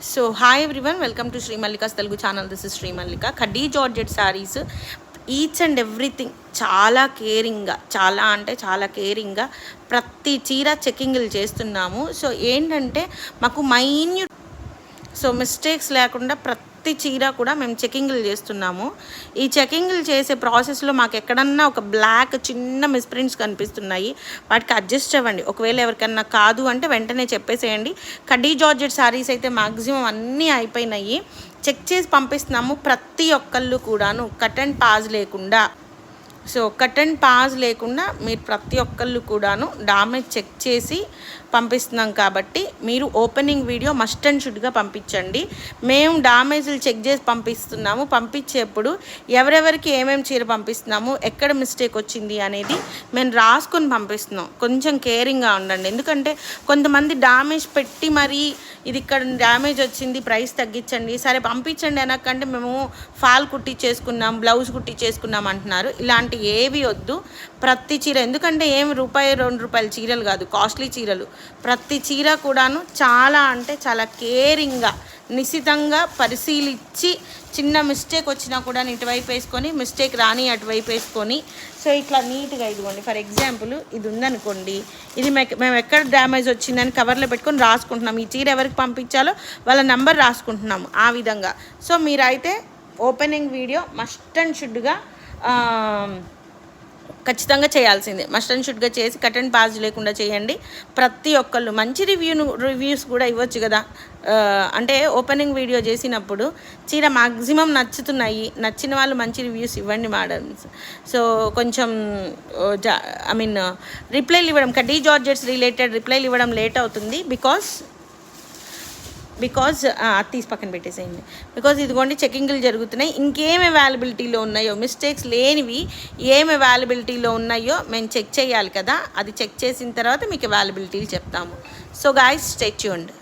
So hi everyone, welcome to Shri Mallika's Telugu channel. This is Shri Mallika. కడ్డీ georgette sarees each and everything చాలా కేరింగ్గా, చాలా అంటే చాలా కేరింగ్గా ప్రతి చీర చెకింగ్లు చేస్తున్నాము. సో ఏంటంటే మాకు మిస్టేక్స్ లేకుండా ప్రతి చీర కూడా మేము చెకింగ్లు చేస్తున్నాము. ఈ చెకింగ్లు చేసే ప్రాసెస్లో మాకు ఎక్కడన్నా ఒక బ్లాక్ చిన్న మిస్ప్రింట్స్ కనిపిస్తున్నాయి, వాటికి అడ్జస్ట్ అవ్వండి. ఒకవేళ ఎవరికన్నా కాదు అంటే వెంటనే చెప్పేసేయండి. కడ్డీ జార్జెట్ శారీస్ అయితే మ్యాక్సిమం అన్నీ అయిపోయినాయి, చెక్ చేసి పంపిస్తున్నాము. ప్రతి ఒక్కళ్ళు కూడాను కట్ అండ్ పాజ్ లేకుండా, మీరు ప్రతి ఒక్కళ్ళు కూడాను డామేజ్ చెక్ చేసి పంపిస్తున్నాం. కాబట్టి మీరు ఓపెనింగ్ వీడియో మస్ట్ అండ్ షుడ్గా పంపించండి. మేము డామేజ్లు చెక్ చేసి పంపిస్తున్నాము. పంపించేప్పుడు ఎవరెవరికి ఏమేమి చీర పంపిస్తున్నాము, ఎక్కడ మిస్టేక్ వచ్చింది అనేది మేము రాసుకొని పంపిస్తున్నాం. కొంచెం కేరింగ్గా ఉండండి. ఎందుకంటే కొంతమంది డామేజ్ పెట్టి మరీ ఇది ఇక్కడ డ్యామేజ్ వచ్చింది, ప్రైస్ తగ్గించండి, సరే పంపించండి అనకంటే మేము ఫాల్ కుట్టించేసుకున్నాం, బ్లౌజ్ కుట్టించేసుకున్నాం అంటున్నారు. ఇలాంటి ఏవి వద్దు. ప్రతి చీర, ఎందుకంటే ఏమి ₹2 చీరలు కాదు, కాస్ట్లీ చీరలు. ప్రతి చీర కూడాను చాలా అంటే చాలా కేరింగ్గా, నిశితంగా పరిశీలించి, చిన్న మిస్టేక్ వచ్చినా కూడా ఇటువైపు వేసుకొని, మిస్టేక్ రాని అటువైపు వేసుకొని, సో ఇట్లా నీట్గా ఇదిగోండి. ఫర్ ఎగ్జాంపుల్ ఇది ఉందనుకోండి, ఇది మేము ఎక్కడ డ్యామేజ్ వచ్చిందని కవర్లో పెట్టుకొని రాసుకుంటున్నాం. ఈ చీర ఎవరికి పంపించాలో వాళ్ళ నెంబర్ రాసుకుంటున్నాము ఆ విధంగా. సో మీరైతే ఓపెనింగ్ వీడియో మస్ట్ అండ్ షుడ్గా ఖచ్చితంగా చేయాల్సిందే. మస్ట్ అండ్ షుడ్గా చేసి కట్ అండ్ పాజ్ లేకుండా చేయండి. ప్రతి ఒక్కళ్ళు మంచి రివ్యూస్ కూడా ఇవ్వచ్చు కదా. అంటే ఓపెనింగ్ వీడియో చేసినప్పుడు చీర మ్యాక్సిమం నచ్చిన వాళ్ళు మంచి రివ్యూస్ ఇవ్వండి మేడమ్స్. సో కొంచెం రిప్లైలు ఇవ్వడం, కడ్డీ జార్జెట్స్ రిలేటెడ్ రిప్లైలు ఇవ్వడం లేట్ అవుతుంది. బికాజ్ తీసి పక్కన పెట్టేసేయండి. బికాజ్ ఇదిగోండి చెకింగ్లు జరుగుతున్నాయి. ఇంకేం అవైలబిలిటీలో ఉన్నాయో, మిస్టేక్స్ లేనివి ఏం అవైలబిలిటీలో ఉన్నాయో మేము చెక్ చేయాలి కదా. అది చెక్ చేసిన తర్వాత మీకు అవైలబిలిటీలు చెప్తాము. So guys, stay tuned.